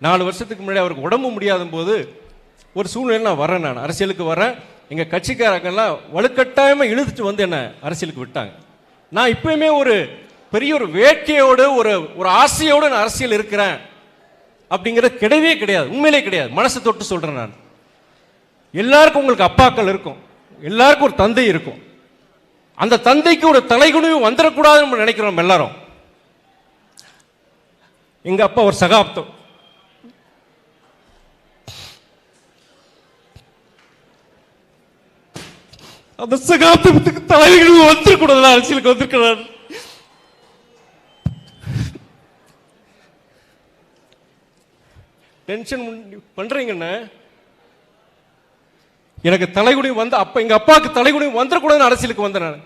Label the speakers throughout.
Speaker 1: 4 வருஷத்துக்கு முன்னாடி அவருக்கு உடம்பு முடியாத போது ஒரு சூழ்நிலை நான் வரேன், நான் அரசியலுக்கு வரேன். எங்கள் கட்சிக்காரங்கெல்லாம் வலுக்கட்டாயமாக இழுத்துட்டு வந்து என்னை அரசியலுக்கு விட்டாங்க. நான் இப்பயுமே ஒரு பெரிய ஒரு வேட்கையோடு ஒரு ஆசையோடு நான் அரசியல் இருக்கிறேன் அப்படிங்கிறது கிடையவே கிடையாது, உண்மையிலே கிடையாது. மனசை தொட்டு சொல்கிறேன் நான். எல்லாருக்கும் உங்களுக்கு அப்பாக்கள் இருக்கும், எல்லாருக்கும் ஒரு தந்தை இருக்கும். அந்த தந்தைக்கு ஒரு தலைகுனிவு வந்துடக்கூடாதுன்னு நினைக்கிறோம் எல்லாரும். எங்க அப்பா ஒரு சகாப்தம், அந்த சகாப்தத்துக்கு தலைகுனிவு வந்துடக்கூடாது, அரசியலுக்கு வந்திருக்கிறார். டென்ஷன் பண்றீங்கன்னு எனக்கு தலைகுனிவு வந்து அப்ப எங்க அப்பாவுக்கு தலைகுனிவு வந்துடக்கூடாதுன்னு அரசியலுக்கு வந்தேன் நான்.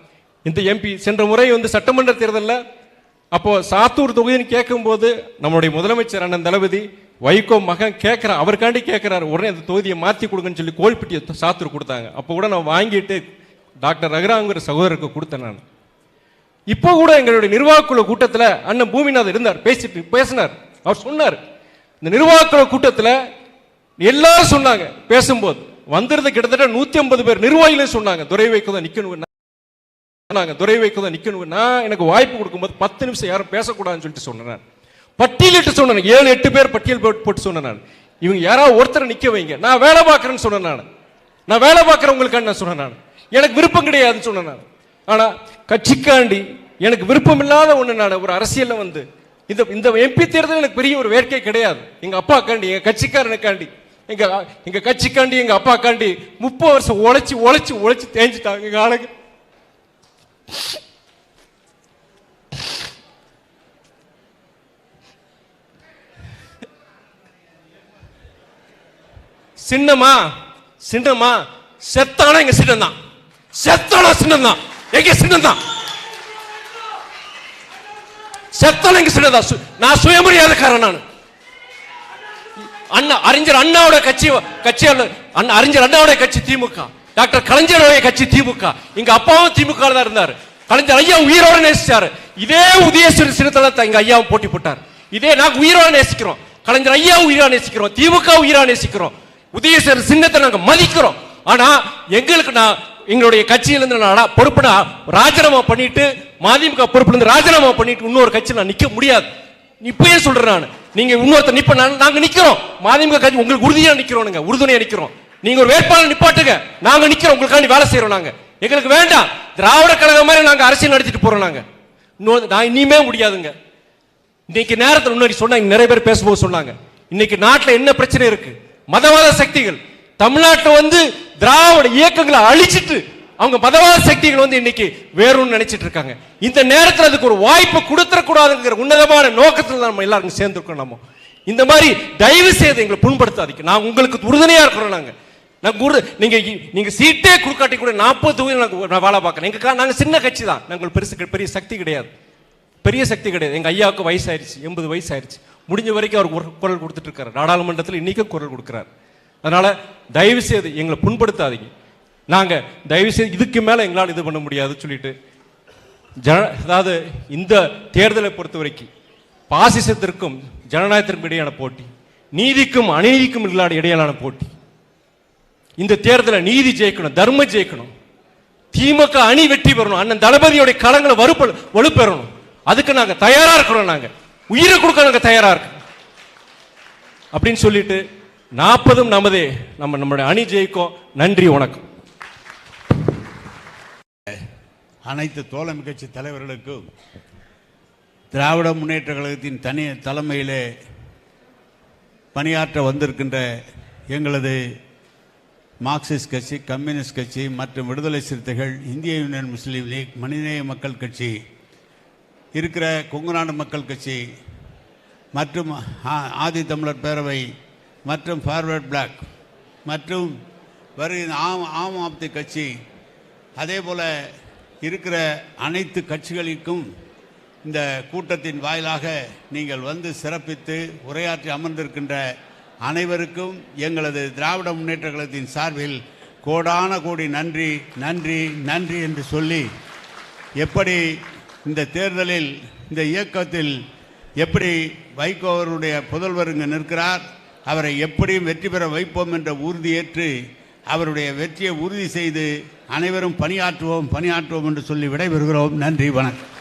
Speaker 1: இந்த எம்பி சென்ற முறை வந்து சட்டமன்ற தேர்தலில் அப்போ சாத்தூர் தொகுதின்னு கேட்கும்போது நம்மளுடைய முதலமைச்சர் அண்ணன் தளபதி வைகோ மகன் கேட்கிறார், அவருக்காண்டி கேட்கிறாரு, உடனே அந்த தொகுதியை மாற்றி கொடுங்கன்னு சொல்லி கோல்பட்டியை சாத்தூர் கொடுத்தாங்க. அப்போ கூட நான் வாங்கிட்டு டாக்டர் ரகுராங்கிற சகோதரருக்கு கொடுத்தேன் நான். இப்போ கூட எங்களுடைய நிர்வாகக்குழு கூட்டத்தில் அண்ணன் பூமிநாதன் இருந்தார், பேசினார். அவர் சொன்னார், இந்த நிர்வாகக்குழு கூட்டத்தில் எல்லாரும் சொன்னாங்க, பேசும்போது வந்திருந்த கிட்டத்தட்ட 150 பேர் நிர்வாகிகளே சொன்னாங்க, துரை வைக்கோ தான் நிக்கணும், துரை வைக்கோ தான் நிக்கணும். நான் எனக்கு வாய்ப்பு கொடுக்கும்போது 10 நிமிஷம் யாரும் பேசக்கூடாதுன்னு சொல்லிட்டு சொன்னேன். பட்டியலிட்டு சொன்னேன், 7-8 பேர் பட்டியல் போட்டு சொன்னேன். இவங்க யாராவது ஒருத்தரை நிக்க வைங்க, நான் வேலை பார்க்கறேன்னு சொன்னேன். நான் வேலை பார்க்கறவங்களுக்காண்டி நான் சொன்னேன், எனக்கு விருப்பம் கிடையாதுன்னு சொன்னேன். ஆனா கட்சிக்காண்டி எனக்கு விருப்பம் இல்லாத ஒண்ணு நான் ஒரு அரசியல்ல வந்து இந்த எம்பி தேர்தல் எனக்கு பெரிய ஒரு வேட்கை கிடையாது. எங்க அப்பா காண்டி, எங்க கட்சிக்காரனுக்காண்டி, எங்க கட்சிக்காண்டி, எங்க அப்பா காண்டி 30 வருஷம் உழைச்சு உழைச்சு உழைச்சு தேஞ்சிட்டாங்க எங்க ஆளுங்க. சின்னமா சின்னமா செத்தானா எங்க சின்னம் தான், செத்தானா சின்னம் தான், எங்க சின்னம் தான், செத்தானா எங்க சின்னம் தான். நான் சுயமரியாதைக்காரன். நான் அண்ணா அறிஞர் அண்ணாவோட அறிஞர் அண்ணாவோட கட்சி திமுக, டாக்டர் கலைஞருடைய கட்சி திமுக, எங்க அப்பாவும் திமுக தான் இருந்தார். கலைஞர் ஐயா உயிரோட நேசிச்சாரு. இதே உதயசூரி சின்னத்துல எங்க ஐயாவும் போட்டி போட்டார். இதே நாங்க உயிரோட நேசிக்கிறோம், கலைஞர் ஐயா உயிரா நேசிக்கிறோம், திமுக உயிரா நேசிக்கிறோம், உதயசூரி சின்னத்தை நாங்க மதிக்கிறோம். ஆனா எங்களுக்கு எங்களுடைய கட்சியிலிருந்து பொறுப்பு ராஜினாமா பண்ணிட்டு, மதிமுக பொறுப்புல ராஜினாமா பண்ணிட்டு இன்னொரு கட்சியில் நான் நிக்க முடியாது. இப்பயே சொல்றேன் நான், நீங்க இன்னொருத்தர் நிப்ப நாங்க நிக்கிறோம், மதிமுக கட்சி உங்களுக்கு உறுதியா நிக்கிறோம், உறுதுணையா நிக்கிறோம். நீங்க ஒரு வேட்பாளர் நிப்பாட்டுங்க, நாங்க நிக்கிறோம், உங்களுக்காண்டி வேலை செய்யறோம். நாங்க எங்களுக்கு வேண்டாம் திராவிட கழகம் மாதிரி நாங்க அரசியல் நடத்திட்டு போறோம். நான் இனிமே முடியாதுங்க. இன்னைக்கு நேரத்தில் முன்னாடி சொன்னாங்க, நிறைய பேர் பேசும்போது சொன்னாங்க, இன்னைக்கு நாட்டில் என்ன பிரச்சனை இருக்கு, மதவாத சக்திகள் தமிழ்நாட்டில் வந்து திராவிட இயக்கங்களை அழிச்சிட்டு அவங்க மதவாத சக்திகள் வந்து இன்னைக்கு வேறும் நினைச்சிட்டு இருக்காங்க. இந்த நேரத்தில் அதுக்கு ஒரு வாய்ப்பு கொடுத்துடக்கூடாதுங்கிற உன்னதமான நோக்கத்தில் நம்ம எல்லாரும் சேர்ந்துருக்கோம். நம்ம இந்த மாதிரி தயவு செய்து எங்களை புண்படுத்தாதீங்க. நான் உங்களுக்கு உறுதுணையா இருக்கிறோம். நீங்க சீட்டே கொடுக்காட்டி கூட 40 தொகுதியில் நான் வேலை பார்க்கறேன். நாங்க சின்ன கட்சி தான், நாங்கள் பெரிய சக்தி கிடையாது, பெரிய சக்தி கிடையாது. எங்க ஐயாவுக்கு வயசாயிருச்சு, 80 வயசு ஆயிருச்சு. முடிஞ்ச வரைக்கும் அவர் குரல் கொடுத்துட்டு இருக்காரு, நாடாளுமன்றத்தில் இன்னைக்கும் குரல் கொடுக்கிறார். அதனால தயவு செய்து எங்களை புண்படுத்தாதீங்க. நாங்க தயவு செய்து இதுக்கு மேல எங்களால் இது பண்ண முடியாது சொல்லிட்டு, அதாவது இந்த தேர்தலை பொறுத்த வரைக்கும் பாசிசத்திற்கும் ஜனநாயகத்திற்கும் இடையான போட்டி, நீதிக்கும் அநீதிக்கும் இடையிலான போட்டி. இந்த தேர்தலை நீதி ஜெயிக்கணும், தர்மம் ஜெயிக்கணும், திமுக அணி வெற்றி பெறணும், அண்ணன் தளபதியோட களங்களை வலுப்பெறணும். அதுக்கு நாங்க தயாரா இருக்கிறோம், நாங்க உயிரை கொடுக்க நாங்க தயாரா இருக்கோம் அப்படின்னு சொல்லிட்டு 40 நமதே, நம்மளுடைய அணி ஜெயிக்கும். நன்றி, வணக்கம்.
Speaker 2: அனைத்து தோழமை கட்சி தலைவர்களுக்கும் திராவிட முன்னேற்ற கழகத்தின் தனி தலைமையிலே பணியாற்ற வந்திருக்கின்ற எங்களது மார்க்சிஸ்ட் கட்சி, கம்யூனிஸ்ட் கட்சி மற்றும் விடுதலை சிறுத்தைகள், இந்திய யூனியன் முஸ்லீம் லீக், மனிதநேய மக்கள் கட்சி, இருக்கிற கொங்குநாடு மக்கள் கட்சி மற்றும் ஆதி தமிழர் பேரவை மற்றும் ஃபார்வர்ட் பிளாக் மற்றும் ஆம் ஆத்மி கட்சி, அதே போல் இருக்கிற அனைத்து கட்சிகளுக்கும் இந்த கூட்டத்தின் வாயிலாக நீங்கள் வந்து சிறப்பித்து உரையாற்றி அமர்ந்திருக்கின்ற அனைவருக்கும் எங்களது திராவிட முன்னேற்ற கழகத்தின் சார்பில் கோடான கோடி நன்றி நன்றி நன்றி என்று சொல்லி, எப்படி இந்த தேர்தலில் இந்த இயக்கத்தில் எப்படி வைகோ அவருடைய புதல்வர் இங்கு நிற்கிறார், அவரை எப்படியும் வெற்றி பெற வைப்போம் என்ற உறுதியேற்று அவருடைய வெற்றியை உறுதி செய்து அனைவரும் பணியாற்றுவோம் என்று சொல்லி விடைபெறுகிறோம். நன்றி, வணக்கம்.